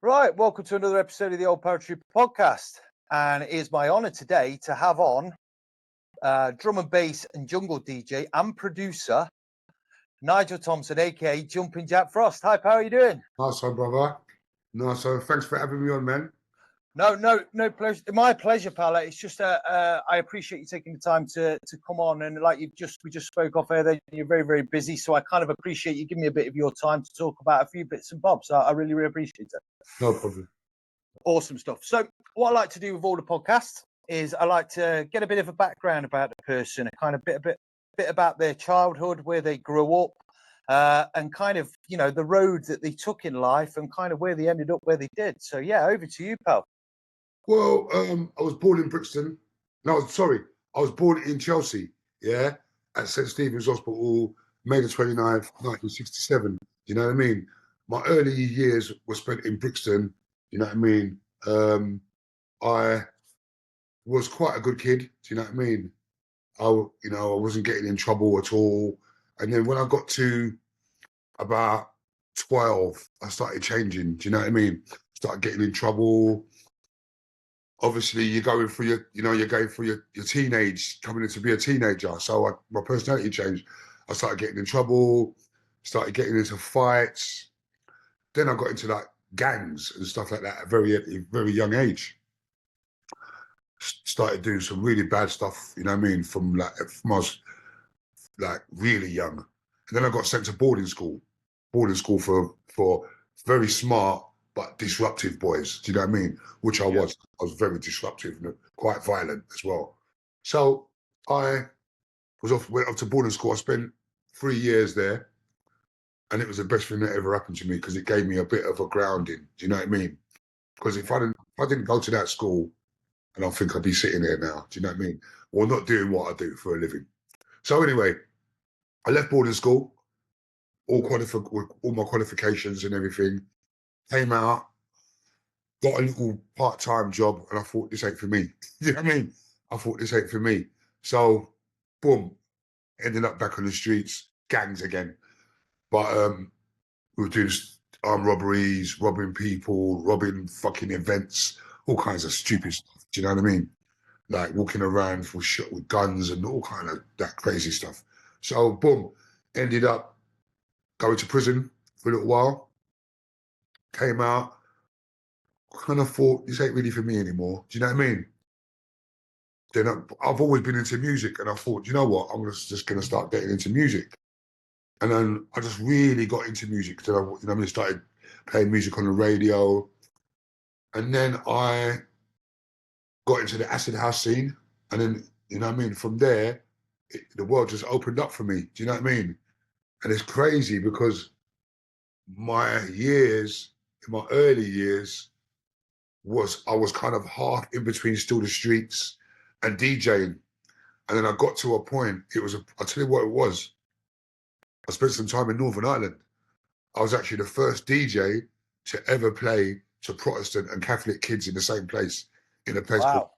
Right, welcome to another episode of the Old Poetry Podcast. And it is my honour today to have on drum and bass and jungle DJ and producer, Nigel Thompson, aka Jumpin Jack Frost. Hi, how are you doing? Nice one, brother. Nice one. Thanks for having me on, man. No pleasure. My pleasure, pal. It's just I appreciate you taking the time to come on, and like we just spoke off air. There, you're very, very busy, so I kind of appreciate you giving me a bit of your time to talk about a few bits and bobs. I really, really appreciate it. No problem. Awesome stuff. So what I like to do with all the podcasts is I like to get a bit of a background about the person, a kind of bit about their childhood, where they grew up, and kind of, you know, the road that they took in life and kind of where they ended up where they did. So yeah, over to you, pal. Well, I was born in Brixton. No, sorry. I was born in Chelsea, yeah, at St. Stephen's Hospital, May the 29th, 1967. You know what I mean? My early years were spent in Brixton. You know what I mean? I was quite a good kid. Do you know what I mean? I wasn't getting in trouble at all. And then when I got to about 12, I started changing. Do you know what I mean? Started getting in trouble. Obviously, you're going through your teenage, coming in to be a teenager. So my personality changed. I started getting in trouble, started getting into fights. Then I got into like gangs and stuff like that at a very young age. Started doing some really bad stuff, you know what I mean, from I was like really young. And then I got sent to boarding school for very smart but disruptive boys. Do you know what I mean? Which I was. I was very disruptive and quite violent as well. So I went off to boarding school. I spent 3 years there, and it was the best thing that ever happened to me because it gave me a bit of a grounding. Do you know what I mean? Because if I didn't go to that school, I don't think I'd be sitting there now. Do you know what I mean? Or not doing what I do for a living. So anyway, I left boarding school, with all my qualifications and everything. Came out, got a little part-time job, and I thought, this ain't for me. You know what I mean? I thought, this ain't for me. So, boom, ended up back on the streets, gangs again. But we were doing armed robberies, robbing people, robbing fucking events, all kinds of stupid stuff. Do you know what I mean? Like walking around with guns and all kind of that crazy stuff. So, boom, ended up going to prison for a little while. Came out, kind of thought, this ain't really for me anymore. Do you know what I mean? Then I've always been into music, and I thought, you know what, I'm just going to start getting into music. And then I just really got into music. Then I started playing music on the radio. And then I got into the acid house scene. And then, you know what I mean, from there, the world just opened up for me. Do you know what I mean? And it's crazy because my early years, I was kind of half in between Still the Streets and DJing. And then I got to a point, I'll tell you what it was. I spent some time in Northern Ireland. I was actually the first DJ to ever play to Protestant and Catholic kids in the same place, in a place called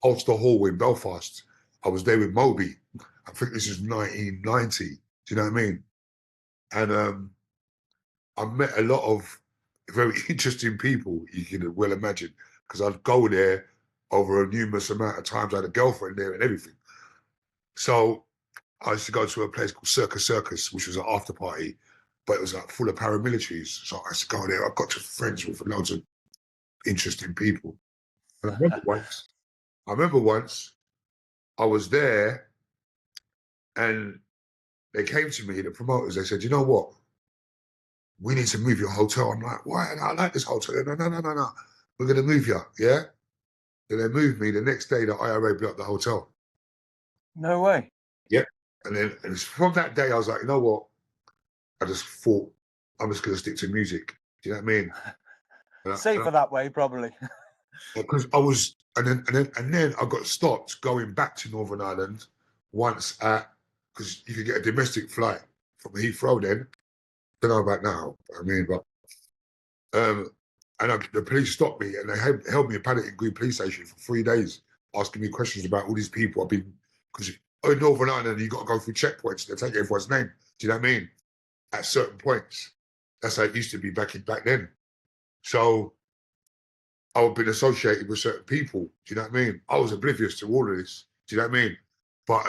Ulster Hall in Belfast. I was there with Moby. I think this is 1990. Do you know what I mean? And I met a lot of very interesting people, you can well imagine, because I'd go there over a numerous amount of times. I had a girlfriend there and everything. So I used to go to a place called Circus, which was an after party, but it was like full of paramilitaries. So I used to go there. I got to friends with loads of interesting people. And I remember once I was there and they came to me, the promoters, they said, you know what? We need to move your hotel. I'm like, why? I like this hotel. No. We're going to move you, yeah? Then they moved me. The next day, the IRA blew up the hotel. No way. Yep. And from that day, I was like, you know what? I just thought, I'm just going to stick to music. Do you know what I mean? Safer that way, probably. Because I was, and then I got stopped going back to Northern Ireland once because you could get a domestic flight from Heathrow then. Don't know about now. I mean, but the police stopped me and they held me in Paddington Green police station for 3 days, asking me questions about all these people. Because in Northern Ireland, you got to go through checkpoints. They take everyone's name. Do you know what I mean? At certain points, that's how it used to be back then. So I've been associated with certain people. Do you know what I mean? I was oblivious to all of this. Do you know what I mean? But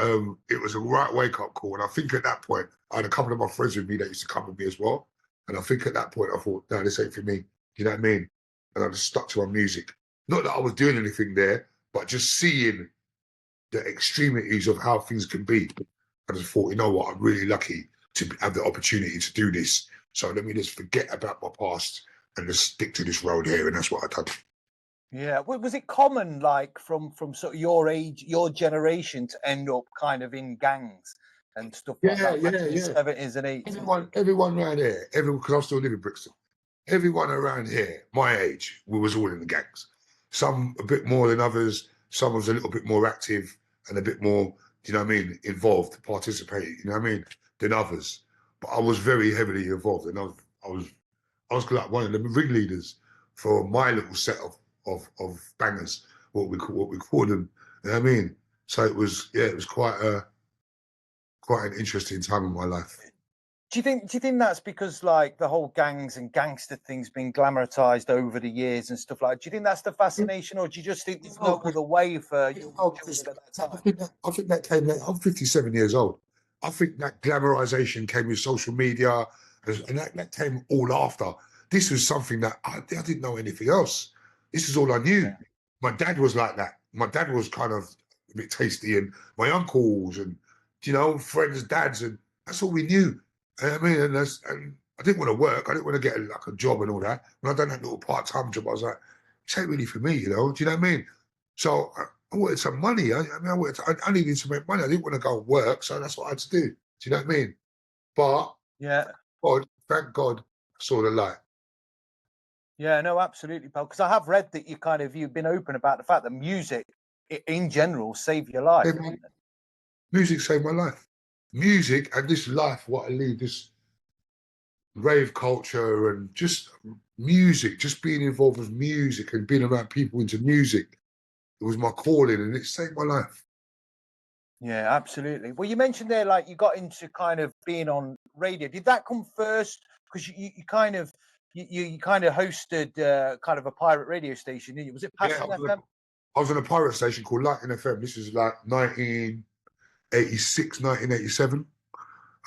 it was a right wake-up call. And I think at that point, I had a couple of my friends with me that used to come with me as well. And I think at that point, I thought, no, this ain't for me. Do you know what I mean? And I just stuck to my music. Not that I was doing anything there, but just seeing the extremities of how things can be. I just thought, you know what, I'm really lucky to have the opportunity to do this. So let me just forget about my past and just stick to this road here. And that's what I done. Yeah. Was it common, like from sort of your age, your generation, to end up kind of in gangs and stuff like that back in the 70s and 80s? Everyone around here, because I still live in Brixton, everyone around here, my age, we was all in the gangs. Some a bit more than others. Some was a little bit more active and a bit more, you know what I mean, involved, participating, you know what I mean, than others. But I was very heavily involved, and I was like one of the ringleaders for my little set of bangers, what we call them. You know what I mean? So it was quite an interesting time in my life. Do you think that's because like the whole gangs and gangster thing's been glamorized over the years and stuff like that? Do you think that's the fascination, or do you just think there's no other way for you at that time? I think that came. I'm 57 years old. I think that glamorization came with social media, and that came all after. This was something that I didn't know anything else. This is all I knew. Yeah. My dad was like that. My dad was kind of a bit tasty, and my uncles and friends' dads, and that's all we knew. I mean, and I didn't want to work. I didn't want to get like a job and all that. When I done that little part-time job, I was like, this ain't really for me, Do you know what I mean? So I wanted some money. I needed to make money. I didn't want to go and work, so that's what I had to do. Do you know what I mean? But Yeah. Thank God, I saw the light. Yeah, no, absolutely, pal. Because I have read that you've been open about the fact that music, in general, saved your life. Music saved my life. Music and this life, what I lead, this rave culture and just music, just being involved with music and being around people into music. It was my calling, and it saved my life. Yeah, absolutely. Well, you mentioned there, like you got into kind of being on radio. Did that come first? Because you kind of hosted kind of a pirate radio station, didn't you? Was it Passion FM? I was on a pirate station called Lighting FM. This is like 1986, 1987.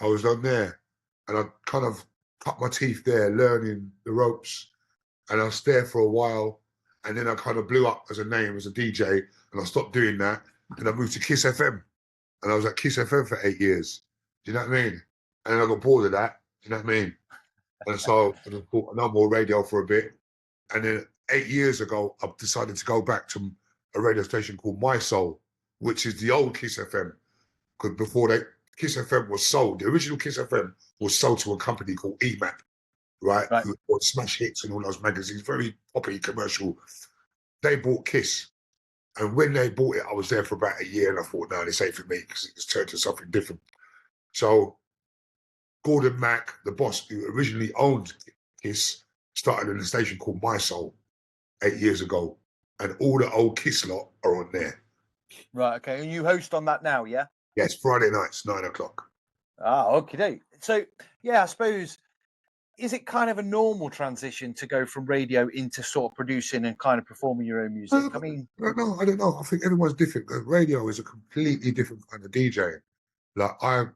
I was on there, and I kind of cut my teeth there, learning the ropes. And I was there for a while, and then I kind of blew up as a name, as a DJ, and I stopped doing that. And I moved to Kiss FM, and I was at Kiss FM for 8 years. Do you know what I mean? And then I got bored of that. Do you know what I mean? And so I just bought no more radio for a bit. And then 8 years ago, I decided to go back to a radio station called My Soul, which is the old Kiss FM. Because before Kiss FM was sold, the original Kiss FM was sold to a company called EMAP, right? Who bought Smash Hits and all those magazines, very poppy commercial. They bought Kiss. And when they bought it, I was there for about a year, and I thought, no, this ain't for me, because it just turned to something different. So Gordon Mack, the boss who originally owned Kiss, started in a station called My Soul 8 years ago. And all the old Kiss lot are on there. Right, okay. And you host on that now, yeah? Yes, Friday nights, 9 o'clock. Ah, okay. So, yeah, I suppose, is it kind of a normal transition to go from radio into sort of producing and kind of performing your own music? I mean, I don't know. I think everyone's different. Radio is a completely different kind of DJing. Like I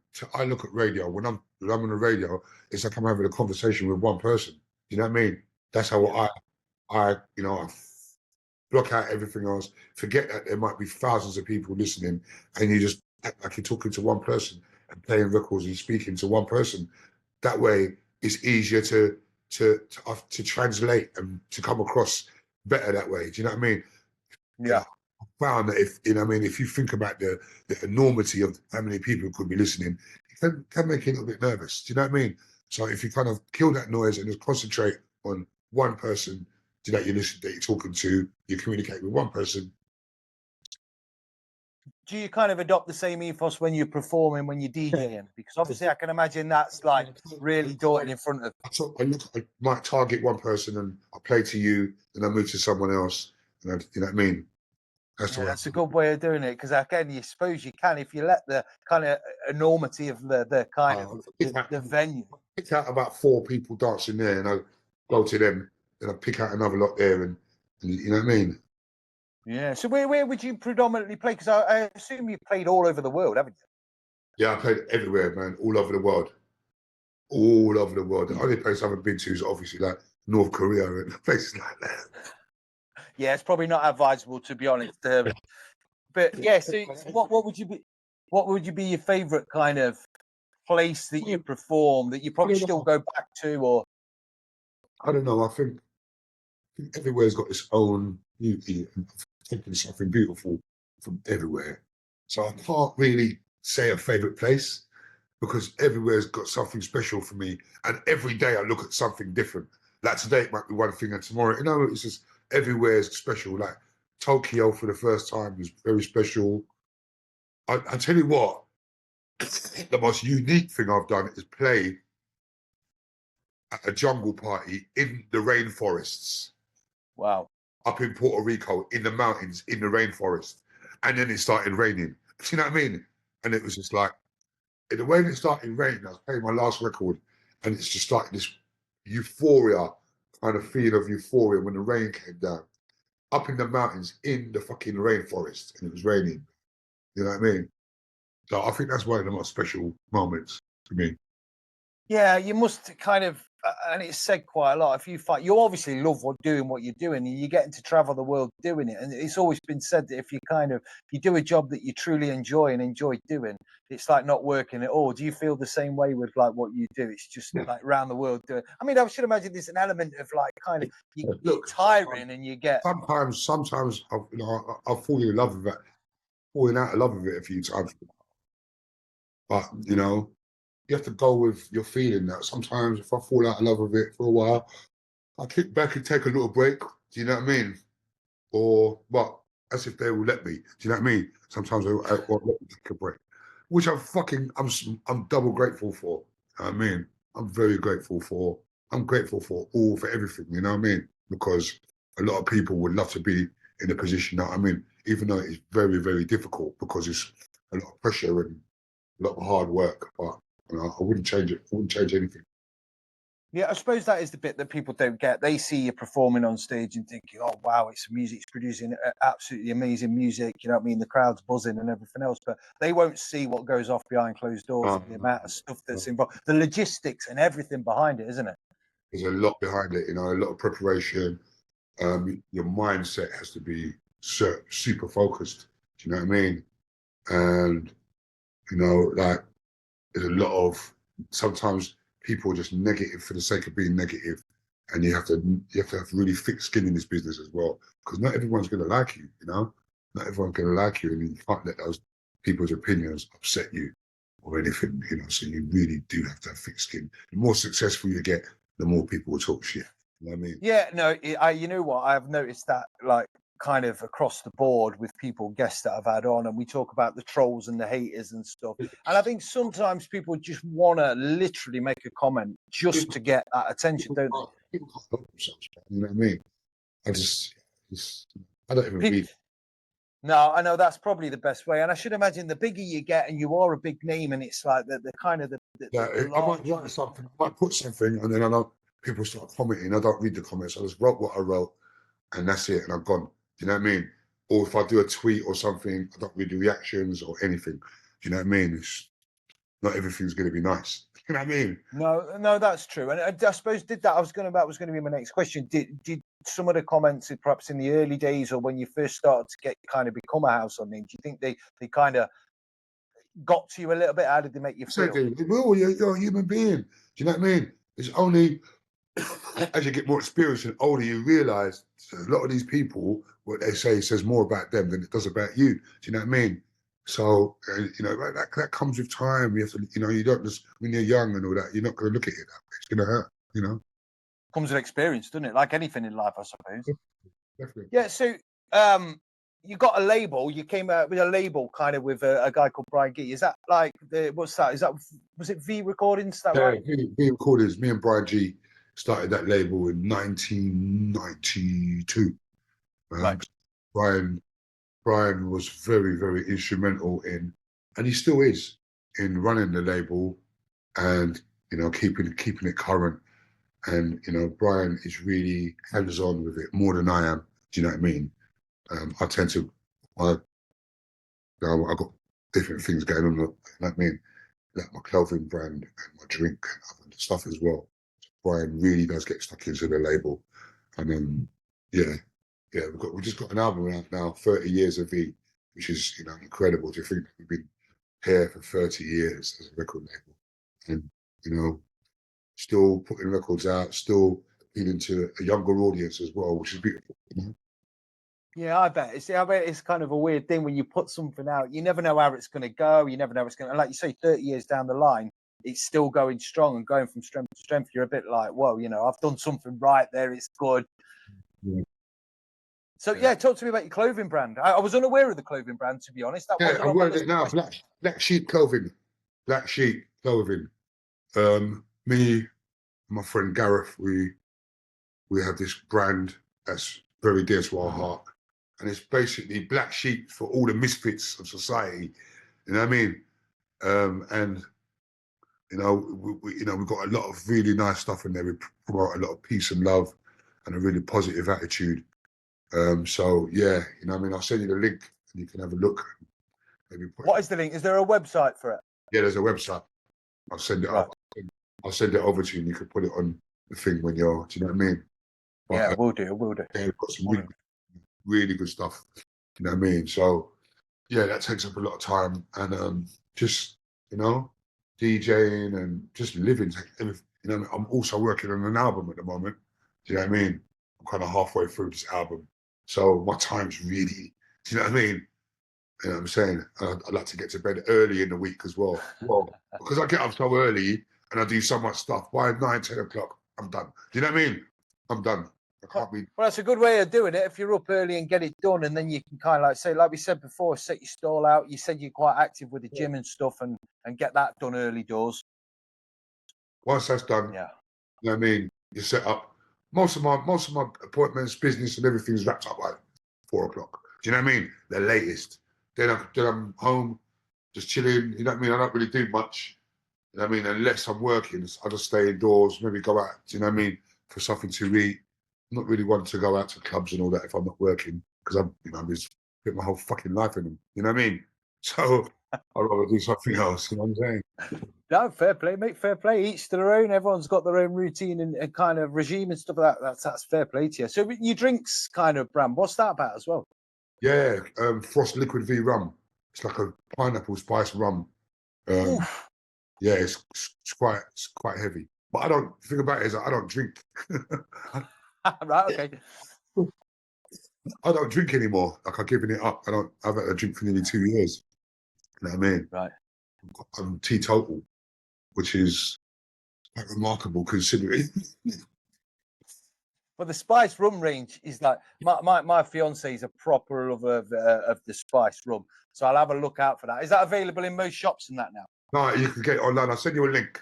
look at radio when I'm on the radio, it's like I'm having a conversation with one person. You know what I mean? That's how I block out everything else, forget that there might be thousands of people listening, and you just act like you're talking to one person and playing records and speaking to one person. That way, it's easier to translate and to come across better that way. Do you know what I mean? Yeah. I found that if you think about the enormity of how many people could be listening, it can make you a little bit nervous. Do you know what I mean? So if you kind of kill that noise and just concentrate on one person that you listen, that you're talking to, you communicate with one person. Do you kind of adopt the same ethos when you're performing, when you're DJing? Because obviously I can imagine that's like really daunting in front of. I might target one person and I play to you, and I move to someone else. And you know what I mean? That's a good way of doing it, because again, you suppose you can, if you let the kind of enormity of the kind of the venue. I pick out about 4 people dancing there, and I go to them, and I pick out another lot there, and You know what I mean? Yeah. So where would you predominantly play? Because I assume you played all over the world, haven't you? Yeah, I played everywhere, man, all over the world. All over the world. The only place I haven't been to is obviously like North Korea and places like that. Yeah, it's probably not advisable, to be honest. But yeah, so what would you be? What would you be your favourite kind of place that you perform that you probably still go back to? Or I don't know. I think everywhere's got its own beauty and taking something beautiful from everywhere. So I can't really say a favourite place because everywhere's got something special for me. And every day I look at something different. Like today it might be one thing and tomorrow, you know, it's just everywhere's special. Like Tokyo for the first time was very special. I tell you what, the most unique thing I've done is play at a jungle party in the rainforests. wow. Up in Puerto Rico, in the mountains, in the rainforest. And then it started raining. Do you know what I mean? And it was just like, the way it started raining, I was playing my last record, and it's just like this euphoria, kind of feeling of euphoria when the rain came down. Up in the mountains, in the fucking rainforest, and it was raining. You know what I mean? So I think that's one of the most special moments for me. Yeah, you must kind of, and it's said quite a lot. If you fight, you obviously love doing what you're doing, and you're getting to travel the world doing it. And it's always been said that if you you do a job that you truly enjoy and enjoy doing, it's like not working at all. Do you feel the same way with like what you do? It's just like around the world doing. I mean, I should imagine there's an element of like kind of you're tiring and you get. Sometimes I've fallen in love with it, falling out of love with it a few times. But you know, you have to go with your feeling. That sometimes if I fall out of love with it for a while, I kick back and take a little break. Do you know what I mean? Or what? As if they will let me. Do you know what I mean? Sometimes I won't let me take a break, which I'm double grateful for. You know what I mean, I'm very grateful for. I'm grateful for everything. You know what I mean? Because a lot of people would love to be in the position that I'm in, even though it's very, very difficult because it's a lot of pressure and a lot of hard work. But you know, I wouldn't change it. I wouldn't change anything. Yeah, I suppose that is the bit that people don't get. They see you performing on stage and thinking, "Oh, wow, it's music. It's producing absolutely amazing music." You know what I mean? The crowd's buzzing and everything else, but they won't see what goes off behind closed doors and the amount of stuff that's involved, the logistics and everything behind it, isn't it? There's a lot behind it. You know, a lot of preparation. Your mindset has to be super focused. Do you know what I mean? And you know, like there's a lot of sometimes people are just negative for the sake of being negative, and you have to have really thick skin in this business as well, because not everyone's going to like you. You know, not everyone's going to like you, and you can't let those people's opinions upset you or anything. You know, so you really do have to have thick skin. The more successful you get, the more people will talk shit. You know what I mean? Yeah, no, you know what? I've noticed that like kind of across the board with guests that I've had on, and we talk about the trolls and the haters and stuff. And I think sometimes people just want to literally make a comment just to get that attention, don't they? People can't help themselves. You know what I mean? I don't even read. No, I know that's probably the best way. And I should imagine the bigger you get and you are a big name, and it's like the kind of I might write something, I might put something, and then I know people start commenting. I don't read the comments. I just wrote what I wrote, and that's it, and I've gone. Do you know what I mean? Or if I do a tweet or something, I don't read the reactions or anything. Do you know what I mean? It's not everything's going to be nice. You know what I mean? No, that's true. And I suppose that was going to be my next question. Did some of the comments, perhaps in the early days or when you first started to get kind of become a household name, do you think they kind of got to you a little bit? How did they make you feel? Well, you're a human being. Do you know what I mean? It's only as you get more experience and older, you realise a lot of these people, what they say says more about them than it does about you. Do you know what I mean? So, you know, that comes with time. You have to, you know, you don't just, when you're young and all that, you're not going to look at it that way. It's going to hurt, you know? Comes with experience, doesn't it? Like anything in life, I suppose. Definitely. Yeah, so you got a label. You came out with a label kind of with a guy called Bryan Gee. Is that like, what's that? Was it V Recordings? Is that right? V Recordings, me and Bryan Gee started that label in 1992. Right. Bryan was very, very instrumental in, and he still is, in running the label and, you know, keeping it current. And, you know, Bryan is really hands-on with it more than I am. Do you know what I mean? I tend to, I got different things going on. You know what I mean? Like my clothing brand and my drink and other stuff as well. Bryan really does get stuck into the label, and then we just got an album out now, 30 years of V, which is incredible to think that we've been here for 30 years as a record label, and still putting records out, still appealing to a younger audience as well, which is beautiful. Yeah, I bet it's kind of a weird thing when you put something out. You never know how it's going to go. You never know it's going to, like you say, 30 years down the line, it's still going strong and going from strength to strength. You're a bit like, whoa, I've done something right there. It's good. Yeah. So talk to me about your clothing brand. I was unaware of the clothing brand, to be honest. That wasn't I'm wearing it now. Black sheep clothing. Black sheep clothing. Me and my friend Gareth, we have this brand that's very dear to our heart, and it's basically black sheep for all the misfits of society. You know what I mean? And we've got a lot of really nice stuff in there. We promote a lot of peace and love and a really positive attitude. So yeah, what I mean, I'll send you the link and you can have a look. Maybe what is the link? Is there a website for it? Yeah, there's a website. I'll send it up. I'll send it over to you and you can put it on the thing when you're, do you know what I mean? But, yeah, we'll do. Yeah, we've got some really, really good stuff. You know what I mean? So yeah, that takes up a lot of time and just, DJing and just living. I'm also working on an album at the moment. Do you know what I mean? I'm kind of halfway through this album. So my time's really, do you know what I mean? You know what I'm saying? I'd like to get to bed early in the week as well. Well, because I get up so early and I do so much stuff. By 9, 10 o'clock, I'm done. Do you know what I mean? I'm done. I can't be. Well, that's a good way of doing it. If you're up early and get it done, and then you can kind of like we said before, set your stall out. You said you're quite active with the gym and stuff, and get that done early doors. Once that's done, yeah, you know what I mean? You set up. Most of my appointments, business, and everything's wrapped up by 4 o'clock. Do you know what I mean? The latest. Then I'm home, just chilling. You know what I mean? I don't really do much. You know what I mean? Unless I'm working, I just stay indoors, maybe go out. Do you know what I mean? For something to eat. I'm not really one to go out to clubs and all that if I'm not working because I'm just put my whole fucking life in them. You know what I mean? So I'd rather do something else. You know what I'm saying? No, fair play, mate. Fair play. Each to their own. Everyone's got their own routine and kind of regime and stuff like that. That's fair play to you. So your drinks kind of brand, what's that about as well? Yeah, Frost Liquid V rum. It's like a pineapple spice rum. Yeah, it's quite heavy. But the thing about it is I don't drink. Right, okay. I don't drink anymore. Like I've given it up. I've had a drink for nearly 2 years. You know what I mean? Right. I'm teetotal, which is quite remarkable considering. Well, the spice rum range is like my fiance is a proper lover of the spice rum, so I'll have a look out for that. Is that available in most shops and that now? No, you can get it online. I'll send you a link.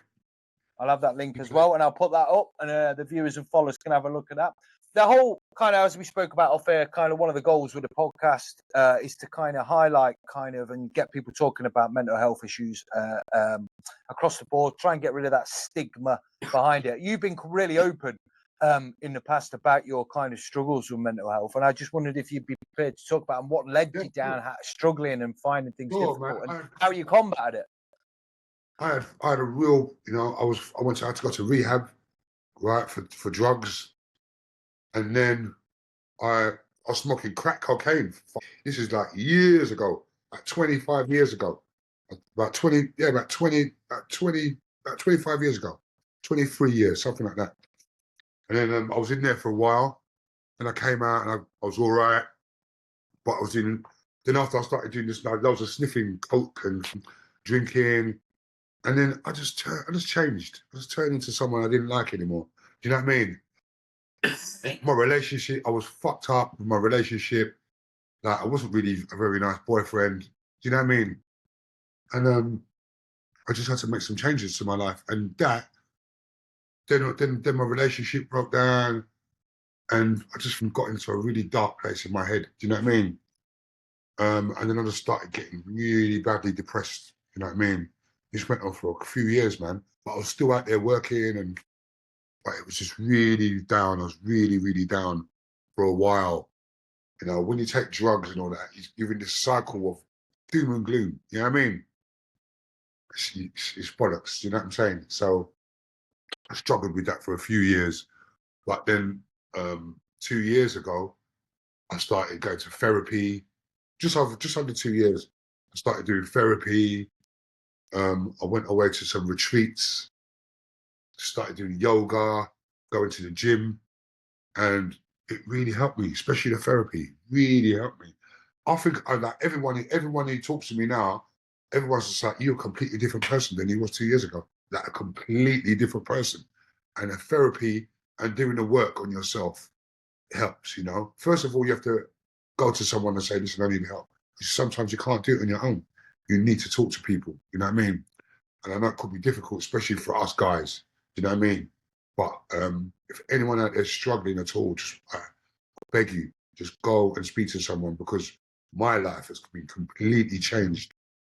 I'll have that link as well, and I'll put that up, and the viewers and followers can have a look at that. The whole kind of, as we spoke about off air, kind of one of the goals with the podcast is to kind of highlight and get people talking about mental health issues across the board, try and get rid of that stigma behind it. You've been really open in the past about your kind of struggles with mental health, and I just wondered if you'd be prepared to talk about what led you down struggling and finding things difficult, and how you combated it. I had a real, I had to go to rehab, right, for drugs, and then I was smoking crack cocaine. This is like years ago, like 25 years ago, about 25 years ago, 23 years, something like that. And then I was in there for a while, and I came out and I was all right, but I was in. Then after I started doing this, I was sniffing coke and drinking. And then I just changed. I just turned into someone I didn't like anymore. Do you know what I mean? My relationship, I was fucked up with my relationship. Like I wasn't really a very nice boyfriend. Do you know what I mean? And I just had to make some changes to my life. And that, then my relationship broke down, and I just got into a really dark place in my head. Do you know what I mean? And then I just started getting really badly depressed. You know what I mean? This went on for a few years, man. But I was still out there working, but it was just really down. I was really, really down for a while. You know, when you take drugs and all that, you're in this cycle of doom and gloom. You know what I mean? It's bollocks. You know what I'm saying? So I struggled with that for a few years, but then 2 years ago, I started going to therapy. Just under 2 years, I started doing therapy. I went away to some retreats, started doing yoga, going to the gym, and it really helped me, especially the therapy. Really helped me. I think like everyone who talks to me now, everyone's just like, you're a completely different person than you was 2 years ago. Like a completely different person. And the therapy and doing the work on yourself helps, you know. First of all, you have to go to someone and say, listen, I need help. Sometimes you can't do it on your own. You need to talk to people, you know what I mean? And I know it could be difficult, especially for us guys, you know what I mean? But if anyone out there is struggling at all, just I beg you, just go and speak to someone, because my life has been completely changed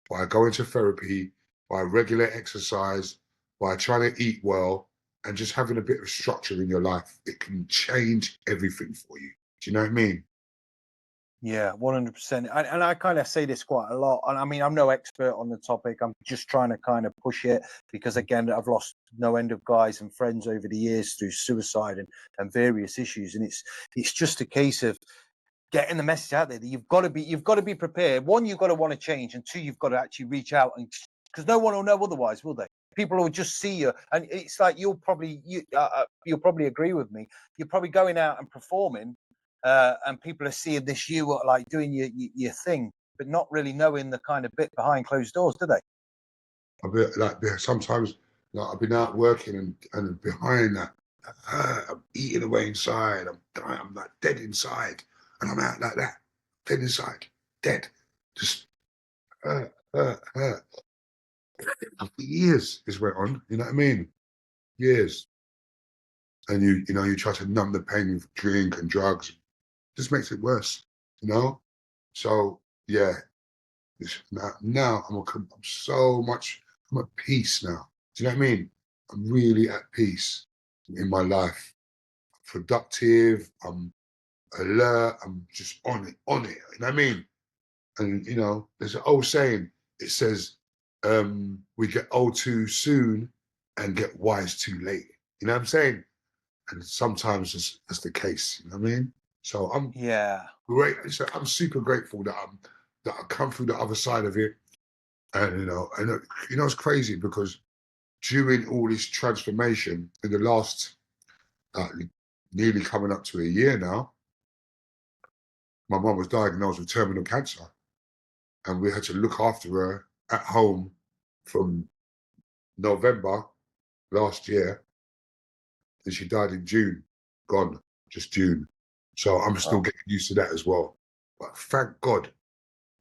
by going to therapy, by regular exercise, by trying to eat well, and just having a bit of structure in your life. It can change everything for you. Do you know what I mean? Yeah, 100%. And I kind of say this quite a lot. And I mean, I'm no expert on the topic. I'm just trying to kind of push it because, again, I've lost no end of guys and friends over the years through suicide and various issues. And it's just a case of getting the message out there that you've got to be prepared. One, you've got to want to change, and two, you've got to actually reach out, and because no one will know otherwise, will they? People will just see you, and it's like you'll probably agree with me. You're probably going out and performing, and people are seeing this you like doing your thing, but not really knowing the kind of bit behind closed doors, do they? I've been like sometimes, like, I've been out working and behind that, I'm eating away inside. I'm dying. I'm like dead inside, and I'm out like that, dead inside, dead, just hurt. For years this went on. You know what I mean? Years. And you try to numb the pain with drink and drugs. Just makes it worse. You know. So yeah, now I'm so much. I'm at peace now. Do you know what I mean? I'm really at peace in my life. Productive. I'm alert. I'm just on it. On it. You know what I mean? And there's an old saying. It says, "We get old too soon and get wise too late." You know what I'm saying? And sometimes that's the case. You know what I mean? So I'm great. So I'm super grateful that I come through the other side of it. And it's crazy because during all this transformation in the last nearly coming up to a year now, my mum was diagnosed with terminal cancer, and we had to look after her at home from November last year, and she died in June, gone, just June. So I'm still getting used to that as well. But thank God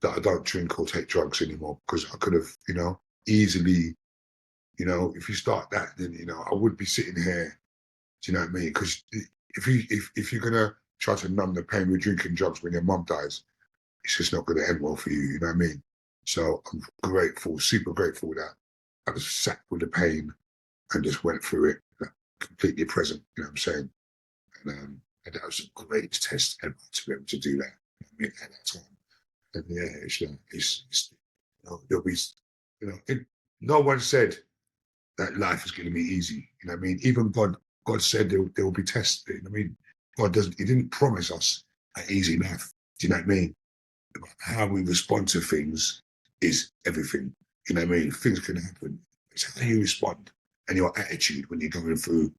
that I don't drink or take drugs anymore, because I could have, easily, if you start that, then, I would be sitting here. Do you know what I mean? Because if you're going to try to numb the pain with drinking drugs when your mum dies, it's just not going to end well for you. You know what I mean? So I'm grateful, super grateful that I just sat with the pain and just went through it, completely present. You know what I'm saying? And that was a great test ever to be able to do that. You know what I mean? At that time. And yeah, it's there'll be, no one said that life is going to be easy. You know what I mean? Even God said there will be tests. You know what I mean? He didn't promise us an easy life. Do you know what I mean? How we respond to things is everything. You know what I mean? Things can happen. It's how you respond and your attitude when you're going through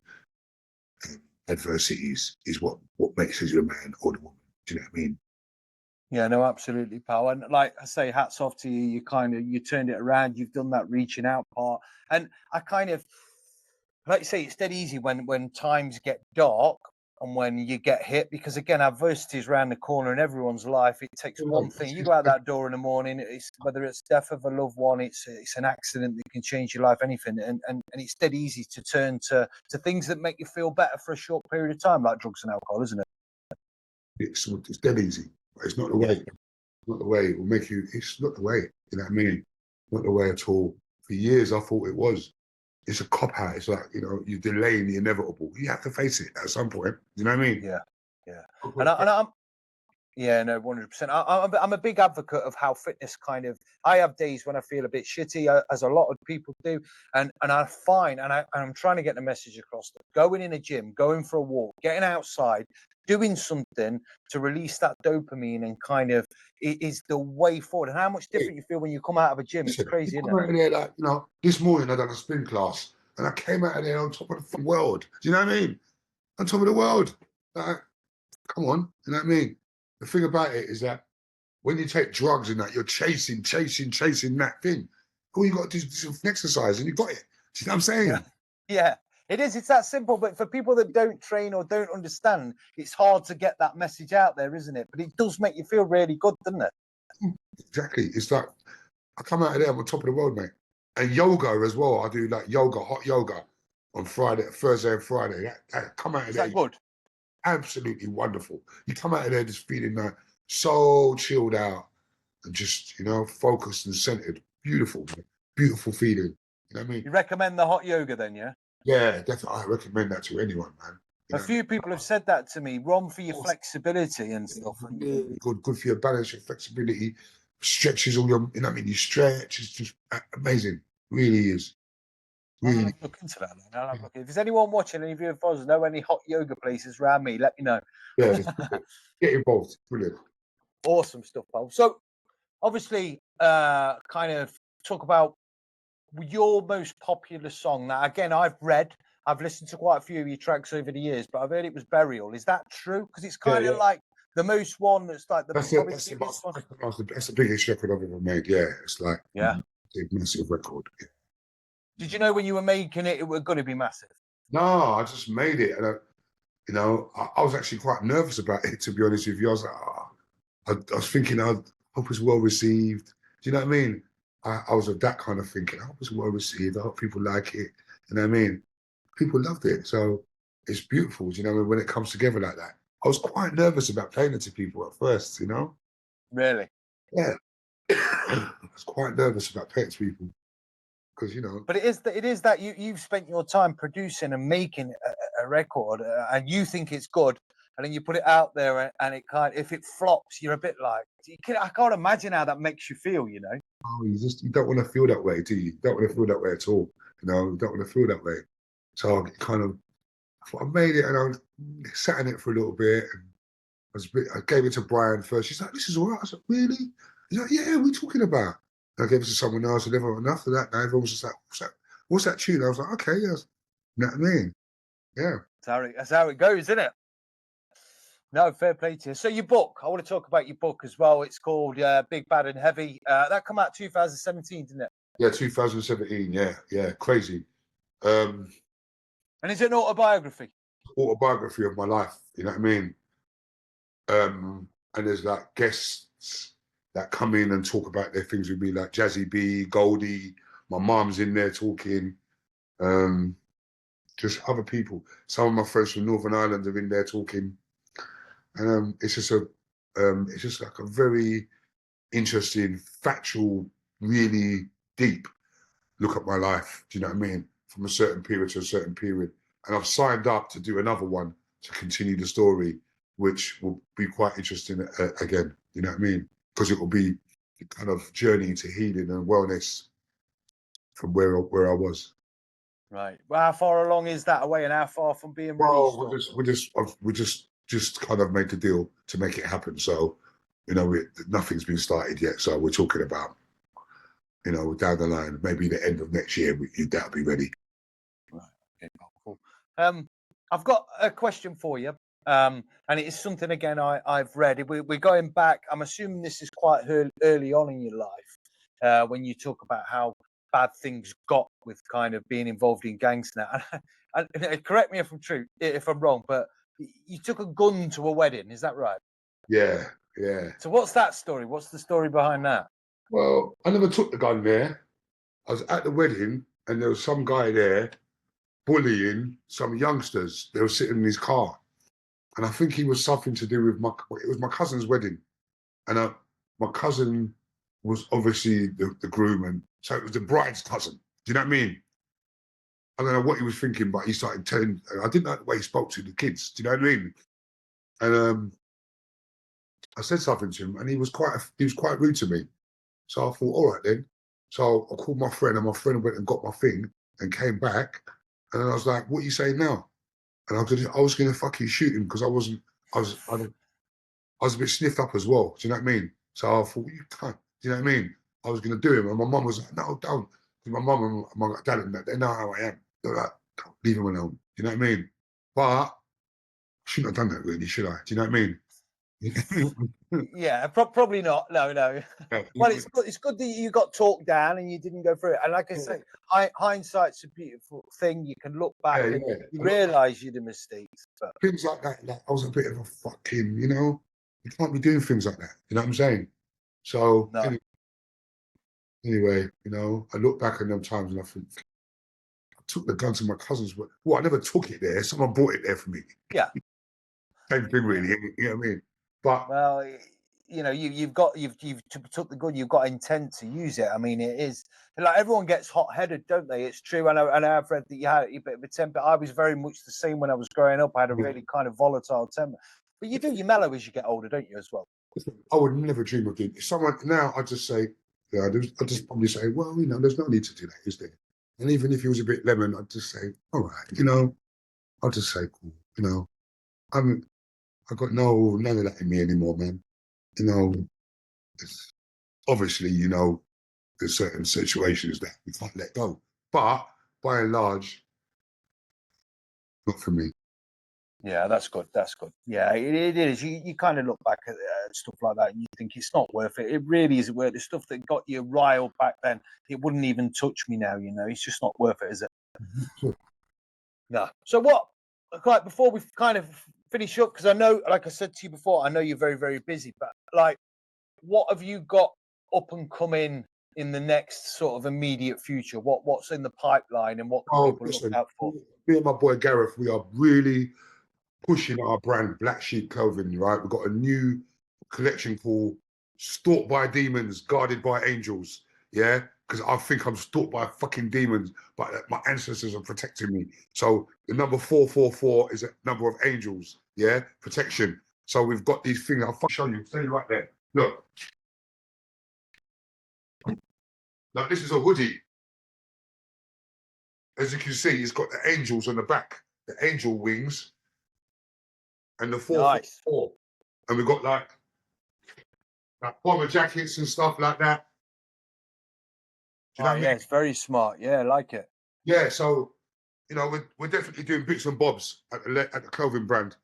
adversities is what makes you a man or the woman. Do you know what I mean? Yeah, no, absolutely, pal. And like I say, hats off to you. You turned it around. You've done that reaching out part. And I kind of, like you say, it's dead easy when times get dark and when you get hit, because again, adversity is around the corner in everyone's life. It takes one thing. You go out that door in the morning, whether it's death of a loved one, it's an accident that can change your life, anything. And it's dead easy to turn to things that make you feel better for a short period of time, like drugs and alcohol, isn't it? It's dead easy, but it's not the way. It's not the way. It will make you. It's not the way. You know what I mean? Not the way at all. For years, I thought it was. It's a cop out. It's like, you're delaying the inevitable. You have to face it at some point. You know what I mean? Yeah. And Yeah, no, 100%. I'm a big advocate of how fitness kind of. I have days when I feel a bit shitty, as a lot of people do, and I find, I'm trying to get the message across that going in a gym, going for a walk, getting outside, doing something to release that dopamine and kind of is the way forward. And how much different you feel when you come out of a gym. It's Listen, crazy, you isn't come it? out of there like, you know, this morning I done a spin class and I came out of there on top of the fucking world. Do you know what I mean? On top of the world. Like, come on. You know what I mean? The thing about it is that when you take drugs and that, you're chasing that thing. All you got to do is do some exercise and you got it. Do you know what I'm saying? Yeah. Yeah. It is. It's that simple. But for people that don't train or don't understand, it's hard to get that message out there, isn't it? But it does make you feel really good, doesn't it? Exactly. It's like, I come out of there, I'm on top of the world, mate. And yoga as well. I do like yoga, hot yoga on Friday, Thursday and Friday. That come out of Is there, that good? absolutely wonderful. You come out of there just feeling like so chilled out and just, you know, focused and centered. Beautiful, man. Beautiful feeling. You know what I mean? You recommend the hot yoga then, yeah? Yeah, definitely. I recommend that to anyone, man. You A know what I few mean? people have said that to me, Ron, for your Of course. flexibility and stuff. Really good. Good for your balance, your flexibility. Stretches all your, you know what I mean? You stretch. It's just amazing. Really is. I'll Really. have a look into that then. I'll have a look. If there's anyone watching, any of you us know any hot yoga places around me, let me know. Yeah, just get involved. Brilliant. Awesome stuff, pal. So obviously, kind of talk about your most popular song. Now, again, I've listened to quite a few of your tracks over the years, but I've heard it was Burial. Is that true? Because it's Yeah, kind of yeah. like the most one that's like the That's probably that's the the, biggest one. that's the biggest record I've ever made. Yeah, it's like Yeah. a massive record. Yeah. Did you know when you were making it, it was going to be massive? No, I just made it, and you know, I was actually quite nervous about it. To be honest with you, I was like, I was thinking, I hope it's well received. Do you know what I mean? I was of that kind of thinking. I hope it's well received. I hope people like it. You know what I mean? People loved it, so it's beautiful. Do you know, when it comes together like that. I was quite nervous about playing it to people at first. You know? Really? Yeah. I was quite nervous about playing it to people because you know. But it is that you've spent your time producing and making a record, and you think it's good, and then you put it out there, and it kind if it flops, you're a bit like I can't imagine how that makes you feel. You know? Oh, you don't want to feel that way, do you? You don't want to feel that way at all. You know, you don't want to feel that way. So I kind of, I thought I made it, and I sat in it for a little bit, and I gave it to Bryan first. She's like, "This is all right." I said, "Really?" He's like, "Yeah, what are we talking about?" And I gave it to someone else, and everyone, and after that, now everyone was just like, What's that tune?" I was like, "Okay, yes." You know what I mean? Yeah. That's how it goes, isn't it? No, fair play to you. So your book, I want to talk about your book as well. It's called Big Bad and Heavy. That come out 2017, didn't it? Yeah, 2017. Yeah, crazy. And is it an autobiography? Autobiography of my life. You know what I mean? And there's like guests that come in and talk about their things with me, like Jazzy B, Goldie, my mom's in there talking, just other people. Some of my friends from Northern Ireland are in there talking, and it's just like a very interesting, factual, really deep look at my life. Do you know what I mean? From a certain period to a certain period, and I've signed up to do another one to continue the story, which will be quite interesting again. You know what I mean? Because it will be the kind of journey to healing and wellness from where I was. Right. Well, how far along is that away, and how far from being Well, released? we just kind of made the deal to make it happen. So, you know, nothing's been started yet. So we're talking about, you know, down the line, maybe the end of next year, that'll be ready. Right. Okay, cool. I've got a question for you. And it is something again I've read. We're going back. I'm assuming this is quite early on in your life when you talk about how bad things got with kind of being involved in gangs now. And correct me if I'm wrong, but you took a gun to a wedding. Is that right? Yeah. So what's that story? What's the story behind that? Well, I never took the gun there. I was at the wedding and there was some guy there bullying some youngsters. They were sitting in his car. And I think he was something to do with it was my cousin's wedding. And my cousin was obviously the groom. And so it was the bride's cousin. Do you know what I mean? I don't know what he was thinking, but he started telling, I didn't like the way he spoke to the kids. Do you know what I mean? And I said something to him, and he was quite rude to me. So I thought, all right then. So I called my friend, and my friend went and got my thing and came back. And then I was like, "What are you saying now?" And I was gonna fucking shoot him because I was a bit sniffed up as well. Do you know what I mean? So I thought, you can't. Do you know what I mean? I was gonna do him, and my mum was like, "No, don't." My mum and my dad and that, they know how I am. They're like, "Don't leave him alone." Do you know what I mean? But I shouldn't have done that, really, should I? Do you know what I mean? Yeah, probably not. No, no. Yeah, Well, it's good that you got talked down and you didn't go through it. And like I say, hindsight's a beautiful thing. You can look back and you realise you did mistakes. But things like that, like I was a bit of a fucking, you can't be doing things like that. You know what I'm saying? So no. anyway, I look back on them times and I think, I took the gun to my cousins, but well, I never took it there. Someone brought it there for me. Yeah. Same thing, really. You know what I mean? But well, you've took the gun. You've got intent to use it. I mean, it is like everyone gets hot-headed, don't they? It's true. And I've read that you had a bit of a temper. I was very much the same when I was growing up. I had a really kind of volatile temper. But you mellow as you get older, don't you, as well? I would never dream of doing. If someone now, I just say, I'd just probably say, well, there's no need to do that, is there? And even if he was a bit lemon, I'd just say, all right, I'll just say, cool, I've got none of that in me anymore, man. It's, obviously, there's certain situations that we can't let go, but by and large, not for me. Yeah, that's good. That's good. Yeah, it is. You kind of look back at stuff like that and you think it's not worth it. It really isn't worth it. The stuff that got you riled back then, it wouldn't even touch me now. It's just not worth it, is it? No. So what? Like before we kind of finish up, because I know, like I said to you before, I know you're very, very busy. But like, what have you got up and coming in the next sort of immediate future? What's in the pipeline and what can people look out for? Me and my boy Gareth, we are really pushing our brand, Black Sheep Clothing, right? We've got a new collection called Stalked by Demons, Guarded by Angels. Yeah? Because I think I'm stalked by fucking demons, but my ancestors are protecting me. So the number 444 is a number of angels, yeah? Protection. So we've got these things. I'll show you. Stay right there. Look. Now, this is a hoodie. As you can see, it's got the angels on the back, the angel wings, and the 444. Nice. And we've got like bomber jackets and stuff like that. Do you know what I mean? It's very smart. Yeah, I like it. Yeah, so we're definitely doing bits and bobs at the clothing brand.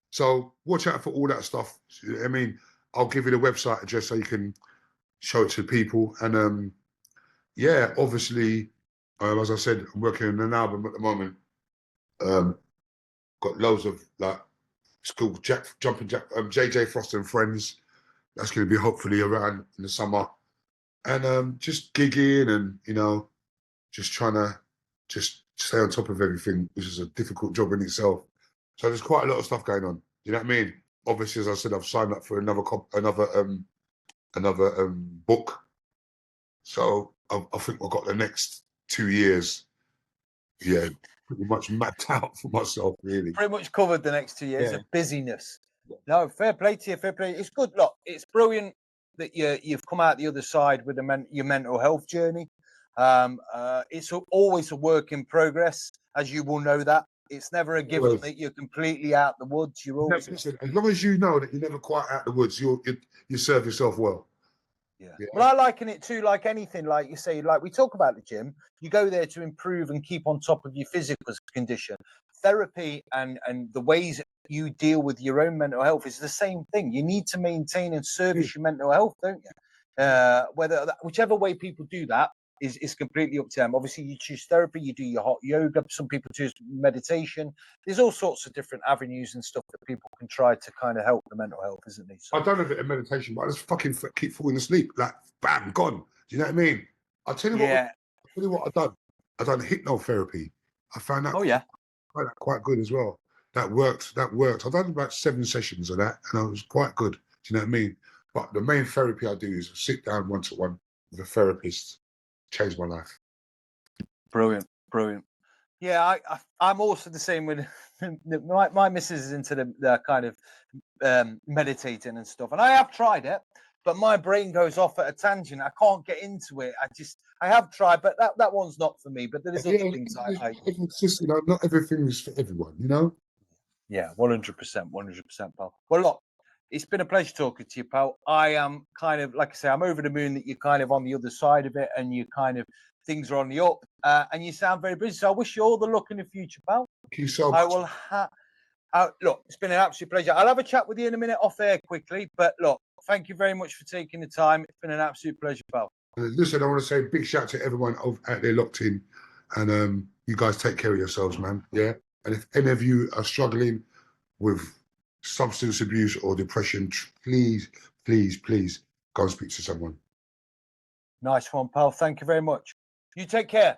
So watch out for all that stuff. I mean, I'll give you the website address so you can show it to people. And yeah, obviously, as I said, I'm working on an album at the moment. Got loads of it's called Jumpin, JJ Frost and Friends. That's going to be hopefully around in the summer. And just gigging and, just trying to just stay on top of everything, which is a difficult job in itself. So there's quite a lot of stuff going on. You know what I mean? Obviously, as I said, I've signed up for another book. So I think I've got the next 2 years, pretty much mapped out for myself, really. Pretty much covered the next 2 years of busyness. No, fair play to you, fair play. It's good. Look, it's brilliant that you've come out the other side with your mental health journey. It's always a work in progress, as you will know that. It's never a given that you're completely out the woods. You're always... Listen, as long as you know that you're never quite out the woods, you serve yourself well. Yeah. Well, I liken it to like anything, like you say, like we talk about the gym, you go there to improve and keep on top of your physical condition. Therapy and the ways you deal with your own mental health is the same thing. You need to maintain and service your mental health, don't you? Whichever way people do that is completely up to them. Obviously, you choose therapy, you do your hot yoga. Some people choose meditation. There's all sorts of different avenues and stuff that people can try to kind of help the mental health, isn't there? So, I don't have it in meditation, but I just fucking keep falling asleep. Like, bam, gone. Do you know what I mean? I'll tell you what I've done. I've done hypnotherapy. I found that. Oh yeah. I found that quite good as well. That worked. I've done about 7 sessions of that, and it was quite good. Do you know what I mean? But the main therapy I do is sit down one-to-one with a therapist. Changed my life. Brilliant. Yeah, I'm also the same with my missus is into the kind of meditating and stuff, and I have tried it, but my brain goes off at a tangent. I can't get into it. I have tried, but that one's not for me. But there's other Yeah, things it's just, you know, not everything is for everyone, you know. Yeah, 100%, 100%, pal. Well, look, it's been a pleasure talking to you, pal. I am kind of, like I say, I'm over the moon that you're kind of on the other side of it, and you kind of things are on the up, and you sound very busy. So I wish you all the luck in the future, pal. Thank you so I much. will look, it's been an absolute pleasure. I'll have a chat with you in a minute off air quickly, but look, thank you very much for taking the time. It's been an absolute pleasure, pal. Listen, I want to say a big shout to everyone out there locked in, and you guys take care of yourselves, man. Yeah, and if any of you are struggling with substance abuse or depression, please, please, please go and speak to someone. Nice one, pal. Thank you very much. You take care.